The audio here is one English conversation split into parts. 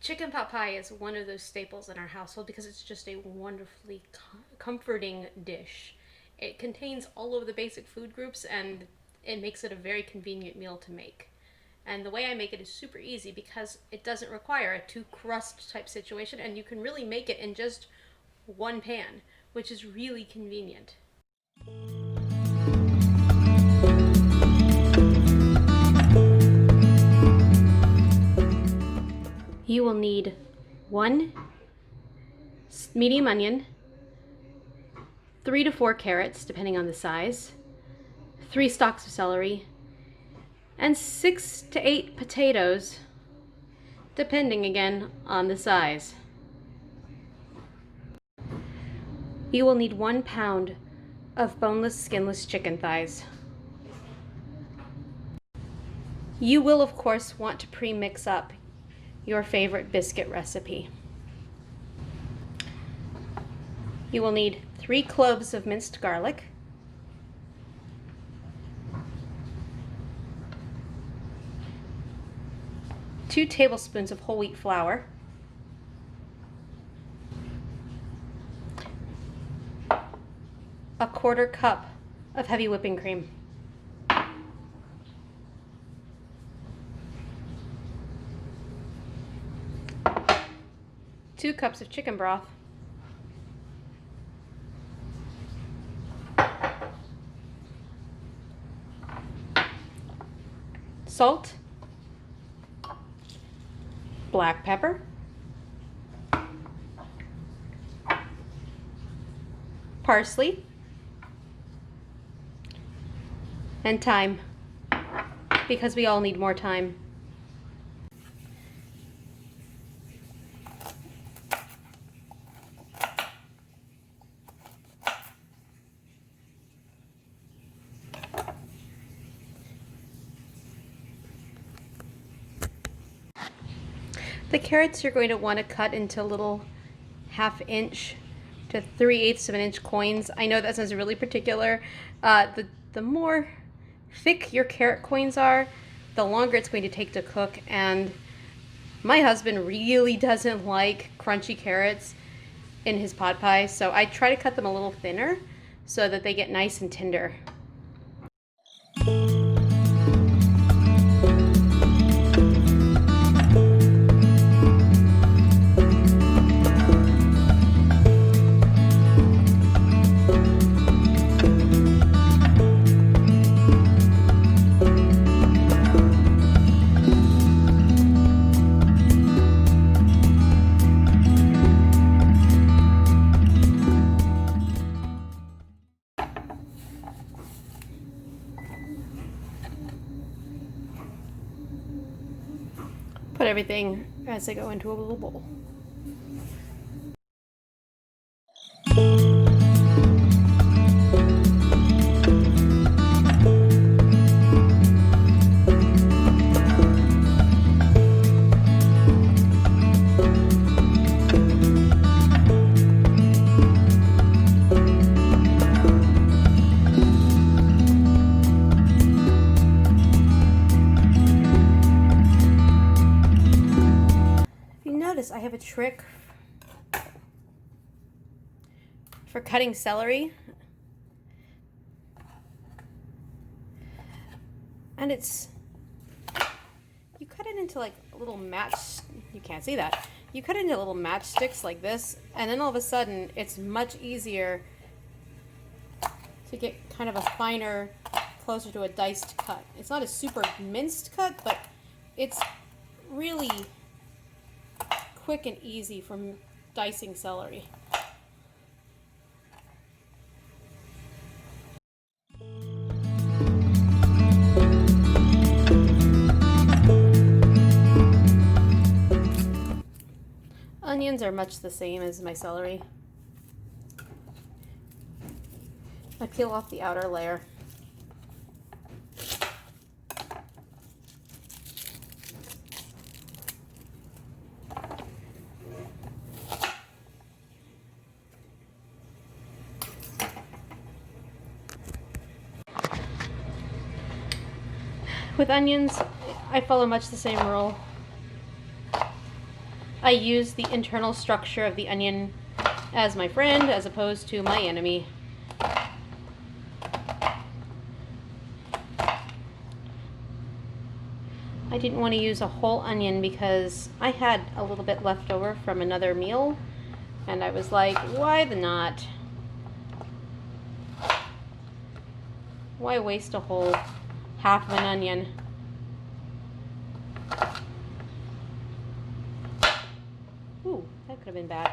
Chicken pot pie is one of those staples in our household because it's just a wonderfully comforting dish. It contains all of the basic food groups and it makes it a very convenient meal to make. And the way I make it is super easy because it doesn't require a two crust type situation and you can really make it in just one pan, which is really convenient. You will need one medium onion, 3 to 4 carrots, depending on the size, 3 stalks of celery, and 6 to 8 potatoes, depending again on the size. You will need 1 pound of boneless, skinless chicken thighs. You will, of course, want to pre-mix up your favorite biscuit recipe. You will need 3 cloves of minced garlic, 2 tablespoons of whole wheat flour, a 1/4 cup of heavy whipping cream, 2 cups of chicken broth, salt, black pepper, parsley, and thyme, because we all need more thyme. The carrots you're going to want to cut into little 1/2 inch to 3/8 of an inch coins. I know that sounds really particular. The more thick your carrot coins are, the longer it's going to take to cook. And my husband really doesn't like crunchy carrots in his pot pie, so I try to cut them a little thinner so that they get nice and tender. Put everything as they go into a little bowl. I have a trick for cutting celery, and it's, you cut it into like a little you can't see that, you cut it into little matchsticks like this, and then all of a sudden it's much easier to get kind of a finer, closer to a diced cut. It's not a super minced cut, but it's really quick and easy from dicing celery. Onions are much the same as my celery. I peel off the outer layer. With onions, I follow much the same rule. I use the internal structure of the onion as my friend as opposed to my enemy. I didn't want to use a whole onion because I had a little bit left over from another meal, and I was like, why the not? Why waste a whole half of an onion? Ooh, that could have been bad.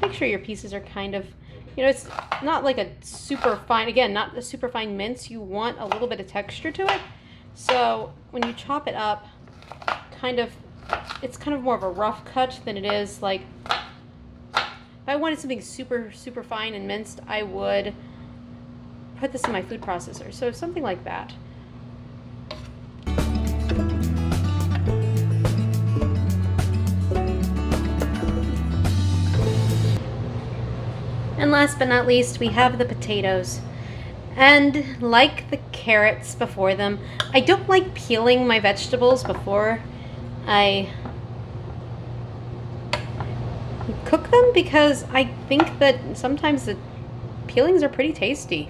Make sure your pieces are kind of, you know, it's not like a super fine, again, not a super fine mince. You want a little bit of texture to it. So when you chop it up, it's kind of more of a rough cut than it is like, if I wanted something super, super fine and minced, I would put this in my food processor. So something like that. And last but not least, we have the potatoes. And like the carrots before them, I don't like peeling my vegetables before I cook them because I think that sometimes the peelings are pretty tasty.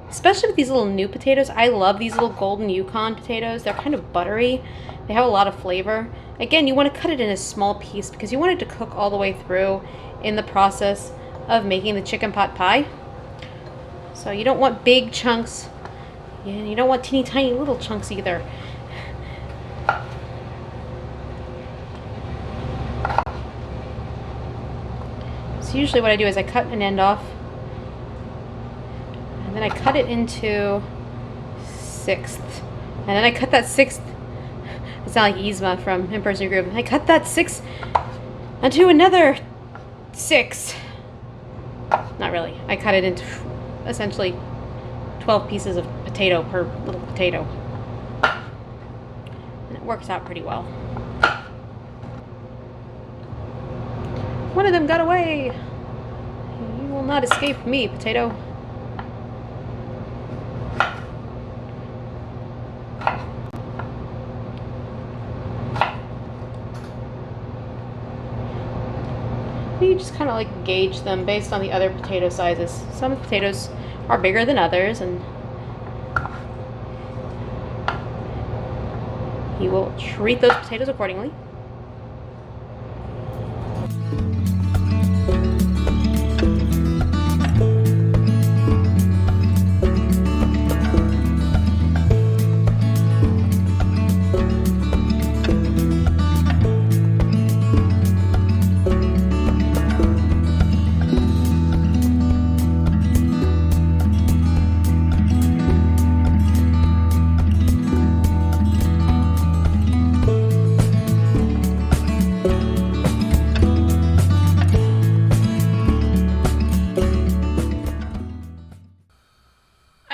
Especially with these little new potatoes. I love these little golden Yukon potatoes. They're kind of buttery. They have a lot of flavor. Again, you want to cut it in a small piece because you want it to cook all the way through in the process of making the chicken pot pie. So you don't want big chunks, and you don't want teeny tiny little chunks either. So usually what I do is I cut an end off, and then I cut it into sixths, and then I cut that sixth. It's not like Yzma from Emperor's New Groove. I cut that sixth onto another six. Not really. I cut it into essentially 12 pieces of potato per little potato. And it works out pretty well. One of them got away. You will not escape me, potato. You just kind of like gauge them based on the other potato sizes. Some potatoes are bigger than others, and you will treat those potatoes accordingly.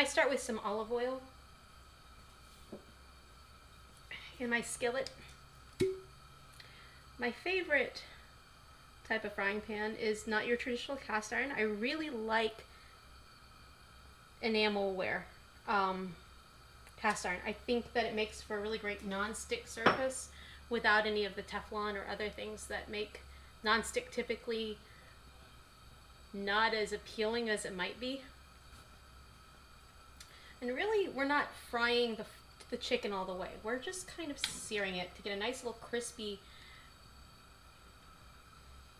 Start with some olive oil in my skillet. My favorite type of frying pan is not your traditional cast iron. I really like enamelware cast iron. I think that it makes for a really great non-stick surface without any of the Teflon or other things that make non-stick typically not as appealing as it might be. And really, we're not frying the chicken all the way. We're just kind of searing it to get a nice little crispy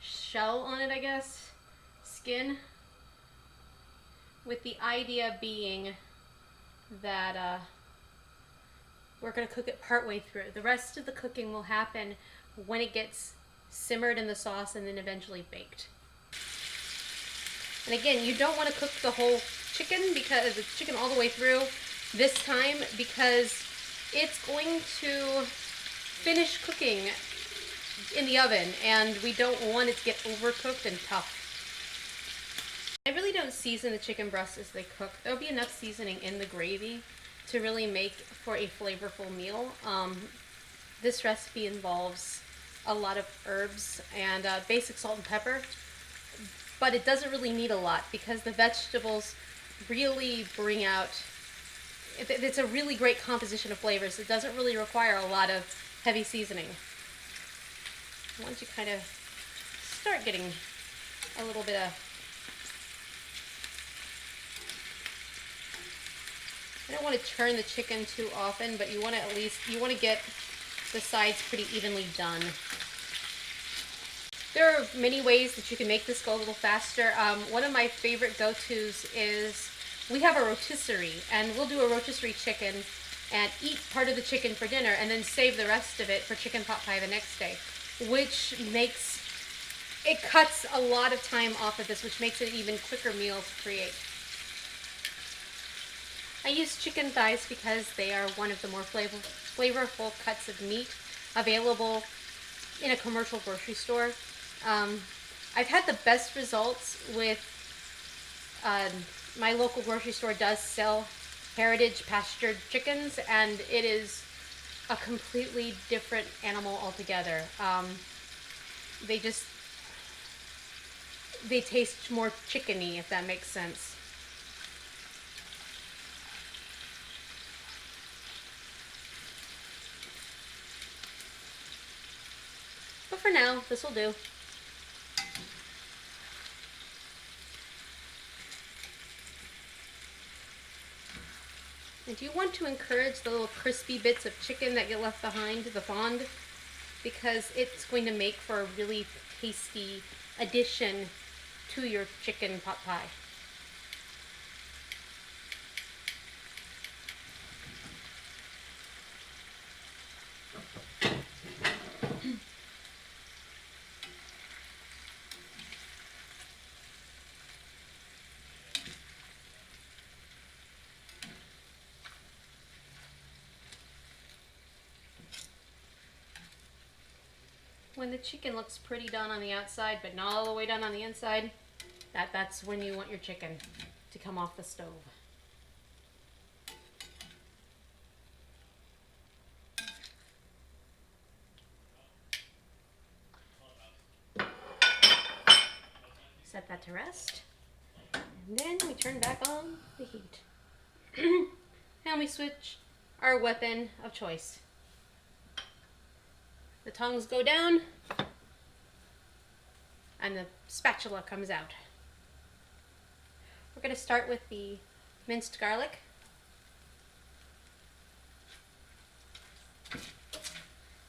shell on it, I guess. Skin. With the idea being that we're going to cook it partway through. The rest of the cooking will happen when it gets simmered in the sauce and then eventually baked. And again, you don't want to cook the whole chicken all the way through this time because it's going to finish cooking in the oven and we don't want it to get overcooked and tough. I really don't season the chicken breasts as they cook. There'll be enough seasoning in the gravy to really make for a flavorful meal. this recipe involves a lot of herbs and basic salt and pepper, but it doesn't really need a lot because the vegetables really bring out, it's a really great composition of flavors. It doesn't really require a lot of heavy seasoning. Once you kind of start getting a little bit of, I don't want to turn the chicken too often, but you want to at least, you want to get the sides pretty evenly done. There are many ways that you can make this go a little faster. One of my favorite go-tos is, we have a rotisserie, and we'll do a rotisserie chicken and eat part of the chicken for dinner and then save the rest of it for chicken pot pie the next day, which makes, it cuts a lot of time off of this, which makes it an even quicker meal to create. I use chicken thighs because they are one of the more flavorful cuts of meat available in a commercial grocery store. I've had the best results with, my local grocery store does sell heritage pastured chickens, and it is a completely different animal altogether. They taste more chickeny, if that makes sense. But for now, this will do. And you want to encourage the little crispy bits of chicken that get left behind, the fond, because it's going to make for a really tasty addition to your chicken pot pie. When the chicken looks pretty done on the outside, but not all the way done on the inside, that's when you want your chicken to come off the stove. Set that to rest, and then we turn back on the heat. And we switch our weapon of choice. The tongs go down, and the spatula comes out. We're going to start with the minced garlic.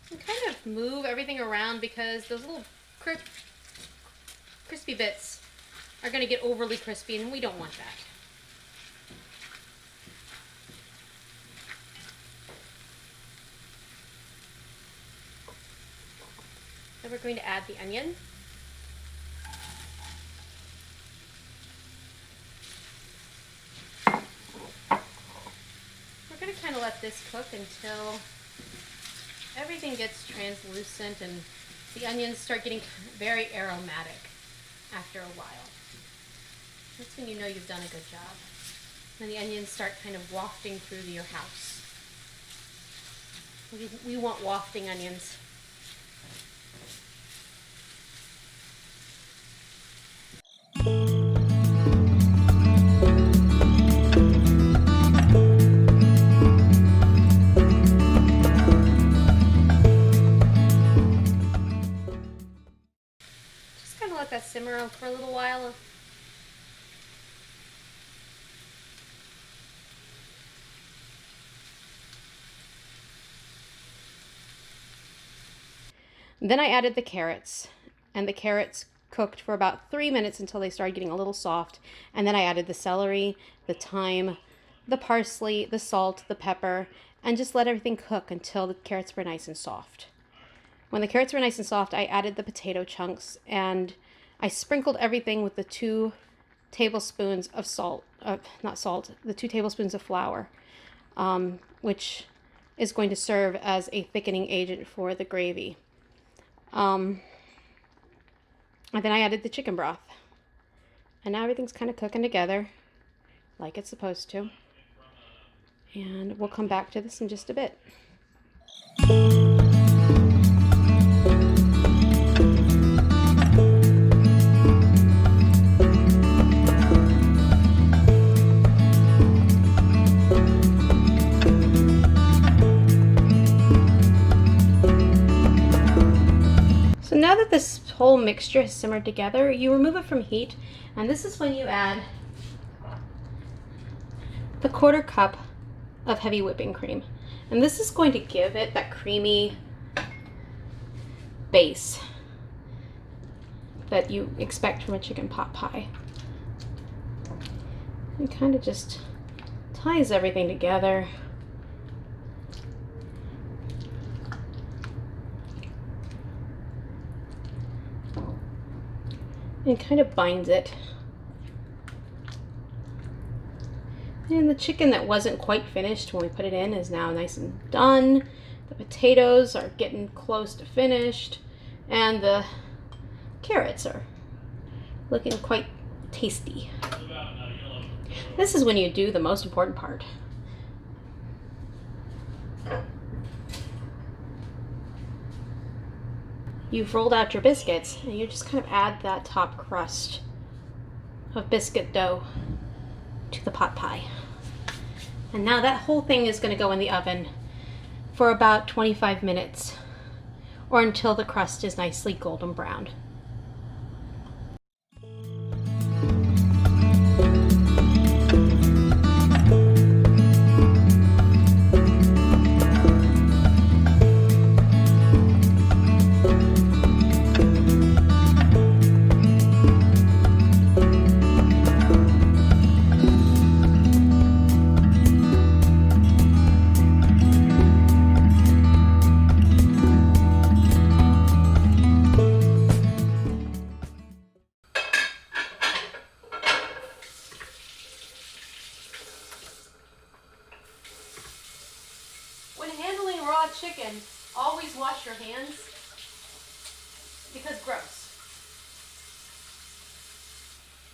And kind of move everything around because those little crispy bits are going to get overly crispy, and we don't want that. Then we're going to add the onion. We're going to kind of let this cook until everything gets translucent and the onions start getting very aromatic after a while. That's when you know you've done a good job. When the onions start kind of wafting through your house. We want wafting onions. Let that simmer for a little while. Then I added the carrots, and the carrots cooked for about 3 minutes until they started getting a little soft. And then I added the celery, the thyme, the parsley, the salt, the pepper, and just let everything cook until the carrots were nice and soft. When the carrots were nice and soft, I added the potato chunks, and I sprinkled everything with the 2 tablespoons of the 2 tablespoons of flour, which is going to serve as a thickening agent for the gravy. And then I added the chicken broth. And now everything's kind of cooking together like it's supposed to. And we'll come back to this in just a bit. So now that this whole mixture has simmered together, you remove it from heat, and this is when you add the 1/4 cup of heavy whipping cream. And this is going to give it that creamy base that you expect from a chicken pot pie. It kind of just ties everything together. And kind of binds it. And the chicken that wasn't quite finished when we put it in is now nice and done. The potatoes are getting close to finished, and the carrots are looking quite tasty. This is when you do the most important part. You've rolled out your biscuits, and you just kind of add that top crust of biscuit dough to the pot pie. And now that whole thing is going to go in the oven for about 25 minutes, or until the crust is nicely golden brown. When handling raw chicken, always wash your hands, because gross.